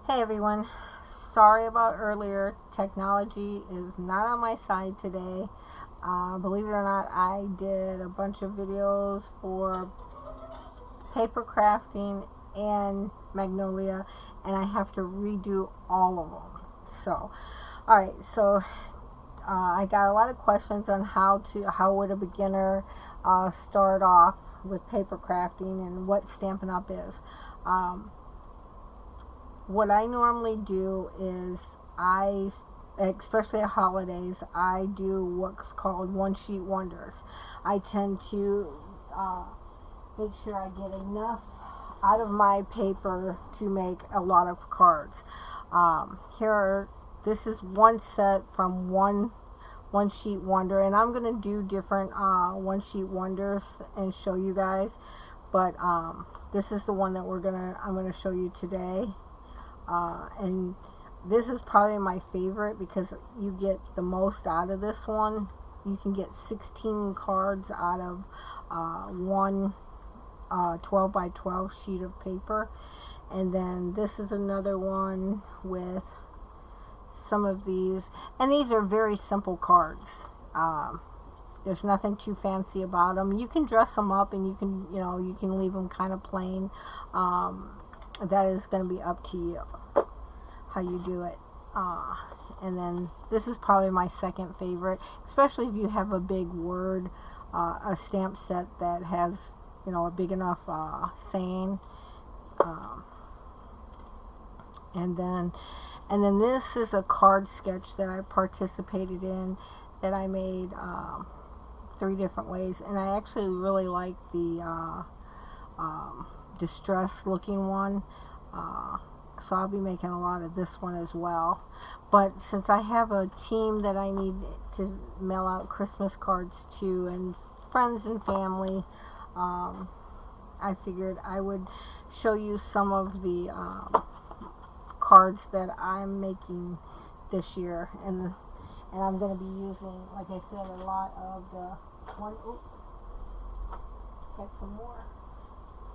Hey everyone, sorry about earlier. Technology is not on my side today. Believe it or not, I did a bunch of videos for paper crafting and Magnolia, and I have to redo all of them. So, alright, so I got a lot of questions on how would a beginner start off with paper crafting and what Stampin' Up! Is. What I normally do is especially at holidays, I do what's called one sheet wonders. I tend to make sure I get enough out of my paper to make a lot of cards. This is one set from one sheet wonder, and I'm gonna do different one sheet wonders and show you guys. But this is the one that I'm gonna show you today. And this is probably my favorite because you get the most out of this one. You can get 16 cards out of one 12 by 12 sheet of paper. And then this is another one with some of these, and these are very simple cards. There's nothing too fancy about them. You can dress them up, and you can leave them kind of plain. That is going to be up to you how you do it. And then this is probably my second favorite, especially if you have a big word, a stamp set that has a big enough saying. And then this is a card sketch that I participated in that I made 3 different ways, and I actually really like the distressed looking one. So I'll be making a lot of this one as well. But since I have a team that I need to mail out Christmas cards to, and friends and family, I figured I would show you some of the cards that I'm making this year. And I'm going to be using, like I said, a lot of the one. Oops, got some more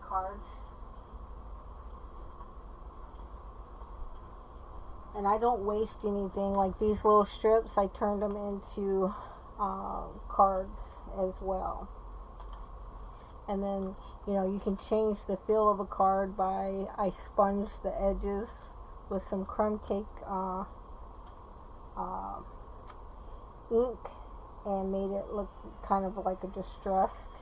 cards. And I don't waste anything. Like these little strips, I turned them into cards as well. And then, you can change the feel of a card by, I sponged the edges with some crumb cake ink and made it look kind of like a distressed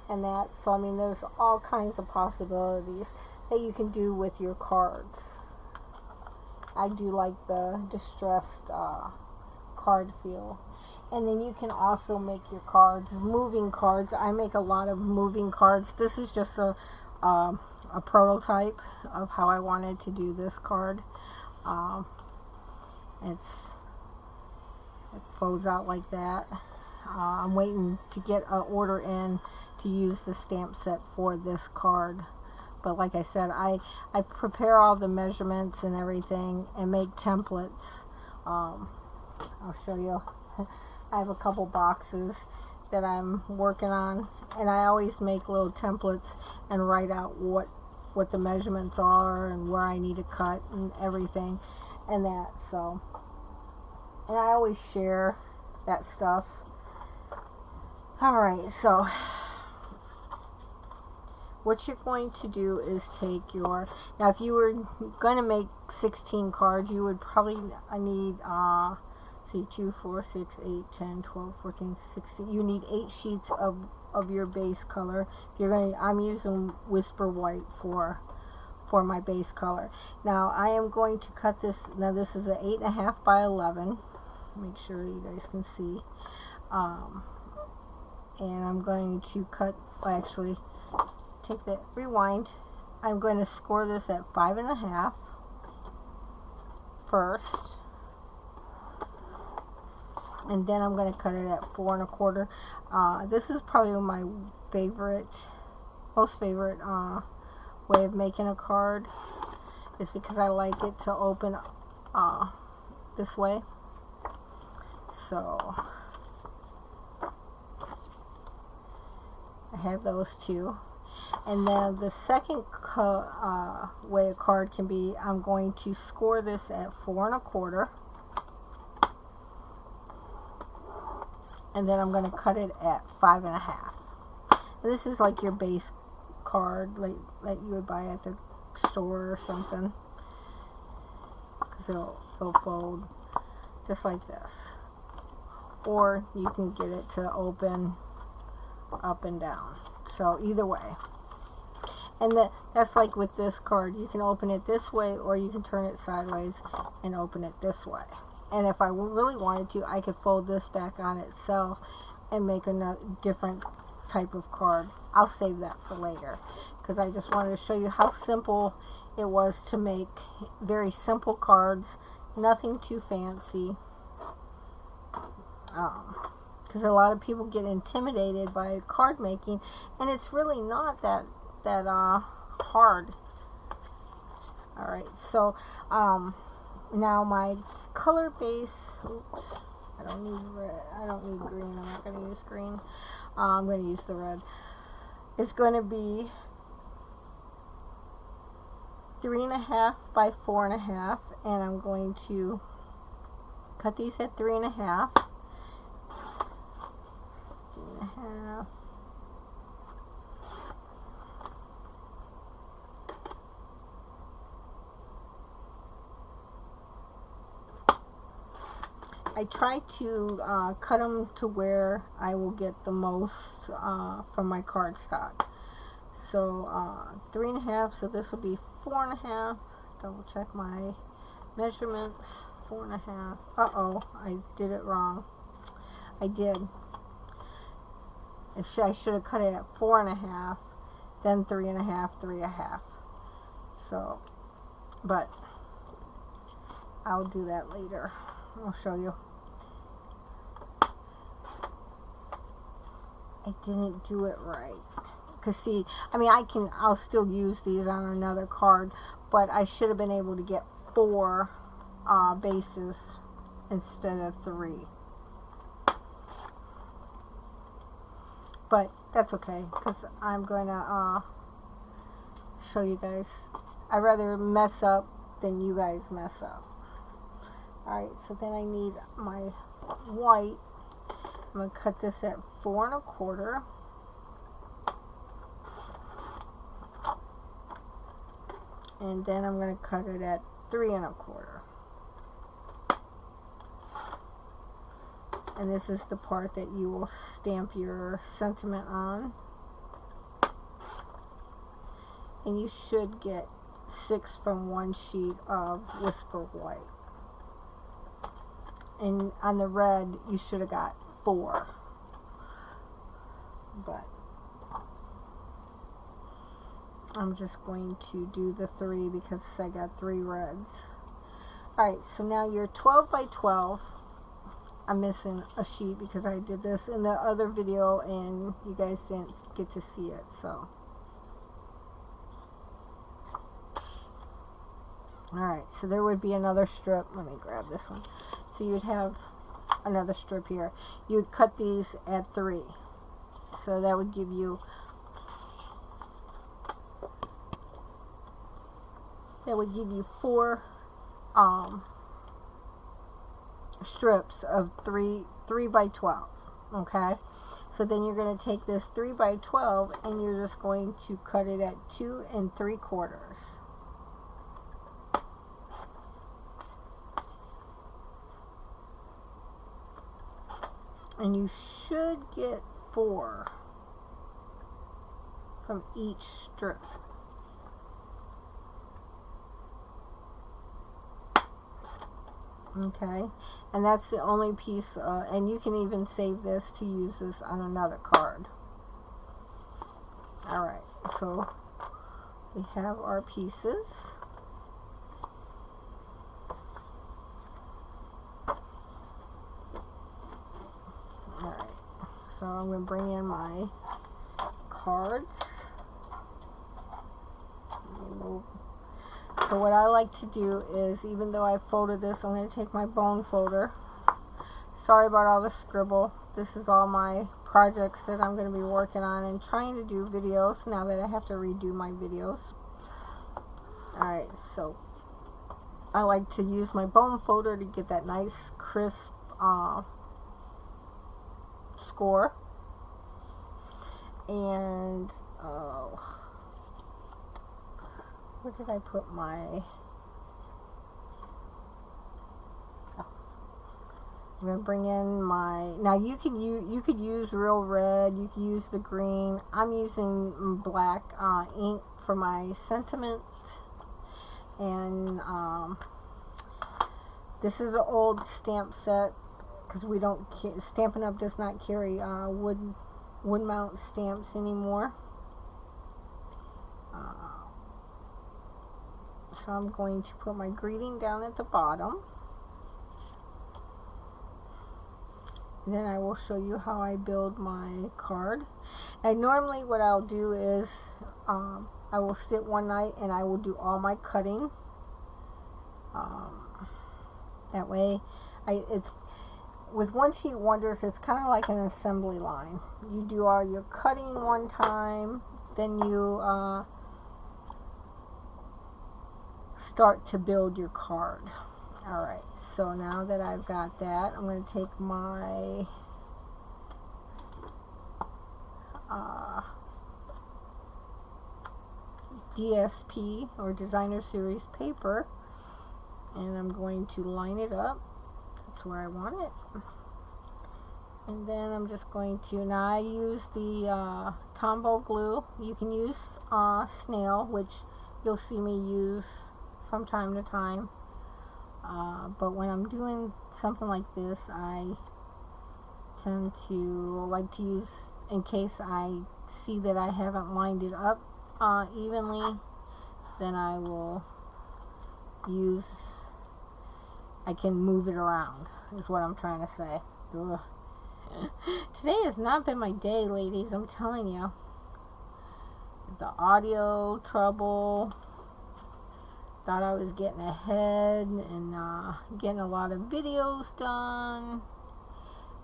and that. So, there's all kinds of possibilities that you can do with your cards. I do like the distressed card feel. And then you can also make your cards, moving cards. I make a lot of moving cards. This is just a prototype of how I wanted to do this card. It folds out like that. I'm waiting to get an order in to use the stamp set for this card. But like I said, I prepare all the measurements and everything and make templates. I'll show you. I have a couple boxes that I'm working on, and I always make little templates and write out what the measurements are and where I need to cut and everything and that. So, and I always share that stuff. Alright, so what you're going to do is take now if you were going to make 16 cards, you would probably need 2, 4, 6, 8, 10, 12, 14, 16. You need 8 sheets of your base color. I'm using Whisper White for my base color. Now I am going to cut this. Now this is an 8.5 by 11. Make sure you guys can see. And I'm going to cut. Actually, take that. Rewind. I'm going to score this at 5.5 first. And then I'm going to cut it at 4 1/4. This is probably my most favorite way of making a card, is because I like it to open this way. So I have those two. And then the second way a card can be, I'm going to score this at 4 1/4. And then I'm going to cut it at 5 1/2. And this is like your base card, like that you would buy at the store or something. Because it'll fold just like this. Or you can get it to open up and down. So either way. And that's like with this card. You can open it this way, or you can turn it sideways and open it this way. And if I really wanted to, I could fold this back on itself and make a different type of card. I'll save that for later, because I just wanted to show you how simple it was to make very simple cards. Nothing too fancy. Because a lot of people get intimidated by card making, and it's really not that hard. Alright, so now my color base, oops, I don't need red, I don't need green, I'm not going to use green, I'm going to use the red. It's going to be 3 1/2 by 4 1/2, and I'm going to cut these at 3 1/2. 3 1/2. I try to cut them to where I will get the most from my cardstock. So 3 1/2, so this will be 4 1/2. Double check my measurements. 4 1/2. Uh-oh, I did it wrong. I did. I should have cut it at 4 1/2, then 3 1/2, 3 1/2. So, but I'll do that later. I'll show you. I didn't do it right. Because see, I mean, I'll still use these on another card, but I should have been able to get 4 bases instead of 3. But that's okay, because I'm going to show you guys. I'd rather mess up than you guys mess up. Alright, so then I need my white. I'm going to cut this at 4 1/4. And then I'm going to cut it at 3 1/4. And this is the part that you will stamp your sentiment on. And you should get 6 from one sheet of Whisper White. And on the red, you should have got 4. But I'm just going to do the 3 because I got 3 reds. Alright, so now your 12 by 12. I'm missing a sheet because I did this in the other video and you guys didn't get to see it. So, alright, so there would be another strip. Let me grab this one. So you'd have another strip here. You'd cut these at 3. So that would give you that would give you 4 strips of 3 by 12. Okay, so then you're going to take this 3 by 12 and you're just going to cut it at 2 3/4. And you should get 4 from each strip. Okay, and that's the only piece, and you can even save this to use this on another card. Alright, so we have our pieces. Alright, so I'm going to bring in my cards. So what I like to do is, even though I folded this, I'm going to take my bone folder. Sorry about all the scribble. This is all my projects that I'm going to be working on and trying to do videos now that I have to redo my videos. Alright, so I like to use my bone folder to get that nice crisp score. And where did I put my... I'm going to bring in my... Now you could use real red, you could use the green. I'm using black ink for my sentiment. And this is an old stamp set because we don't... Stampin' Up! Does not carry wood mount stamps anymore. So I'm going to put my greeting down at the bottom. And then I will show you how I build my card. And normally what I'll do is I will sit one night and I will do all my cutting. That way, it's with One Sheet Wonders, it's kind of like an assembly line. You do all your cutting one time, then you start to build your card. Alright, so now that I've got that, I'm going to take my DSP or Designer Series paper, and I'm going to line it up. That's where I want it. And then I'm just going to, now I use the Tombow glue. You can use snail, which you'll see me use from time to time. But when I'm doing something like this, I tend to like to use, in case I see that I haven't lined it up evenly, then I will use, I can move it around, is what I'm trying to say. Ugh. Today has not been my day, ladies, I'm telling you. The audio trouble, thought I was getting ahead and getting a lot of videos done,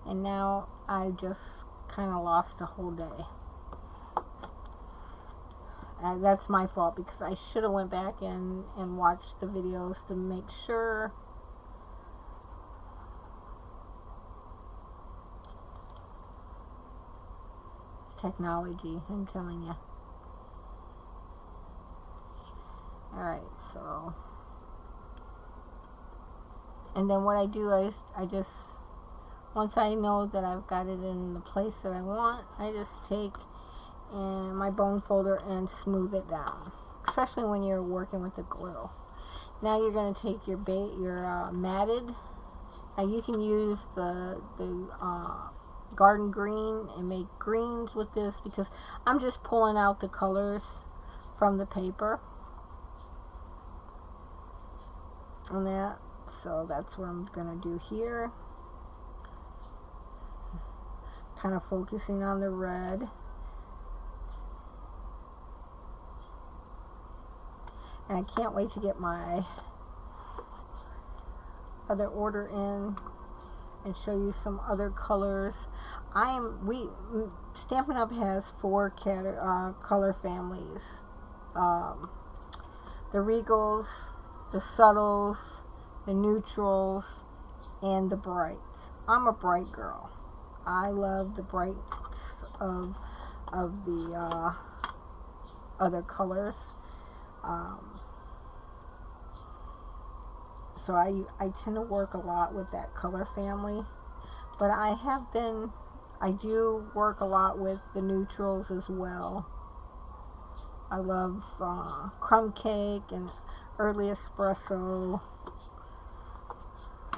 and now I just kind of lost a whole day. That's my fault, because I should have went back and watched the videos to make sure. Technology, I'm telling you. Alright, so, and then what I do is I just, once I know that I've got it in the place that I want, I just take my bone folder and smooth it down, especially when you're working with the glue. Now you're going to take your matted. Now you can use the garden green and make greens with this, because I'm just pulling out the colors from the paper on that. So that's what I'm going to do here. Kind of focusing on the red. And I can't wait to get my other order in and show you some other colors. Stampin' Up! Has 4 color families. The Regals, the Subtles, the Neutrals, and the Brights. I'm a bright girl. I love the brights of the other colors. So I tend to work a lot with that color family, but I do work a lot with the neutrals as well. I love Crumb Cake and Early Espresso.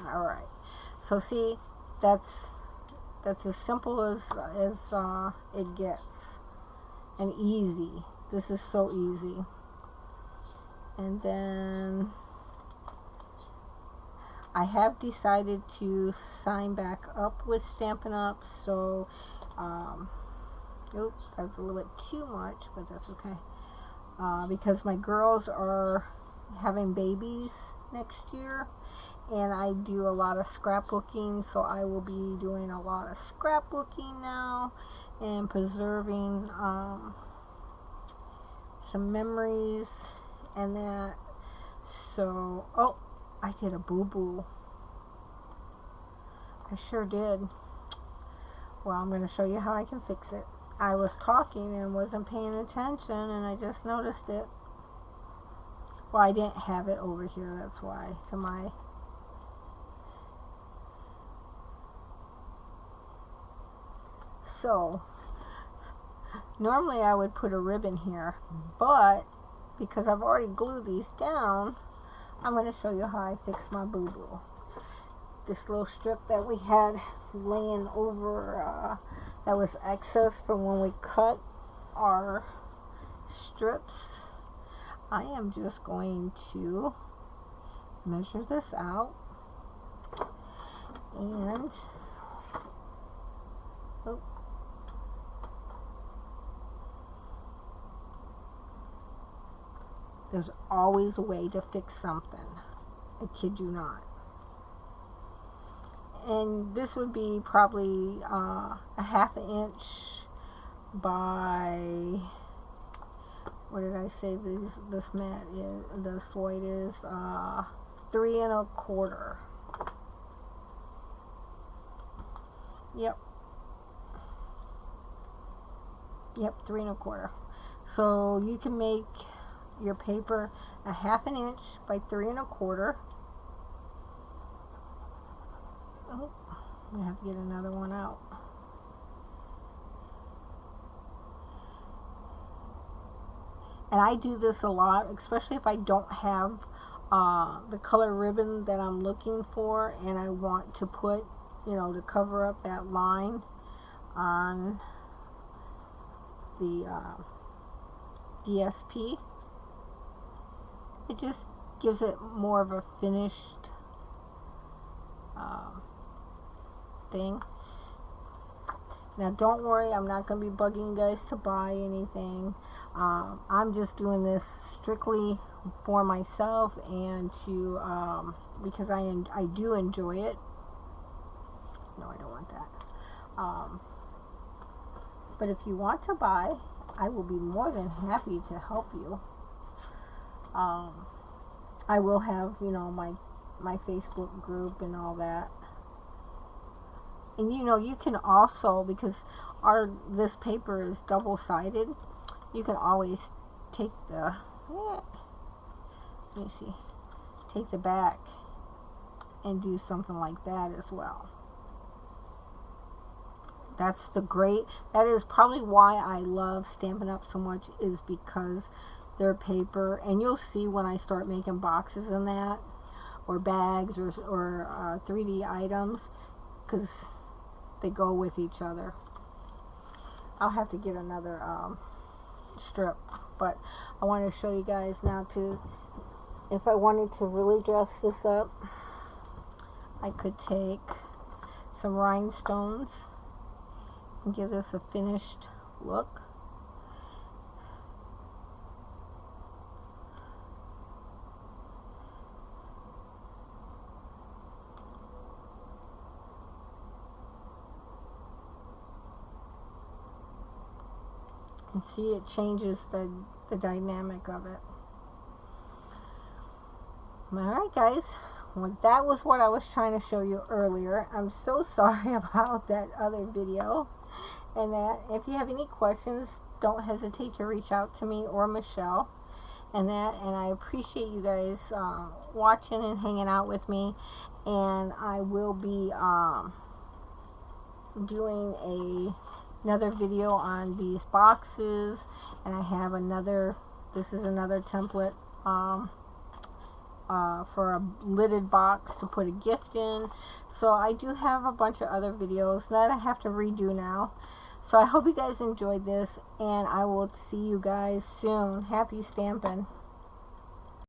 Alright, so see, that's as simple as it gets, and easy. This is so easy. And then I have decided to sign back up with Stampin' Up! So, oops, that's a little bit too much, but that's okay. Because my girls are having babies next year, and I do a lot of scrapbooking, so I will be doing a lot of scrapbooking now and preserving some memories and that. So, oh, I did a boo-boo. I sure did. Well, I'm going to show you how I can fix it. I was talking and wasn't paying attention, and I just noticed it. Well, I didn't have it over here, that's why. To my... So, normally I would put a ribbon here, but because I've already glued these down, I'm going to show you how I fixed my boo-boo. This little strip that we had laying over, that was excess from when we cut our strips. I am just going to measure this out, and oh, there's always a way to fix something. I kid you not. And this would be probably a ½ inch by, what did I say this mat is, this white is, 3 1/4. Yep, 3 1/4. So you can make your paper a ½ inch by 3 1/4. Oh, I'm gonna have to get another one out. And I do this a lot, especially if I don't have the color ribbon that I'm looking for, and I want to put, you know, to cover up that line on the DSP. It just gives it more of a finished thing. Now don't worry, I'm not going to be bugging you guys to buy anything. I'm just doing this strictly for myself and to because I do enjoy it. No, I don't want that. But if you want to buy, I will be more than happy to help you. I will have, you know, my Facebook group and all that. And you know, you can also, because this paper is double-sided, you can always take the, let me see, take the back and do something like that as well. That is probably why I love Stampin' Up! So much, is because their paper, and you'll see when I start making boxes and that, or bags, or 3D items, because they go with each other. I'll have to get another strip, but I want to show you guys now if I wanted to really dress this up, I could take some rhinestones and give this a finished look. And see, it changes the dynamic of it. Alright guys, well, that was what I was trying to show you earlier. I'm so sorry about that other video. And that, if you have any questions, don't hesitate to reach out to me or Michelle. And I appreciate you guys watching and hanging out with me. And I will be doing another video on these boxes, and I have this is another template for a lidded box to put a gift in. So I do have a bunch of other videos that I have to redo now. So I hope you guys enjoyed this, and I will see you guys soon. Happy stamping.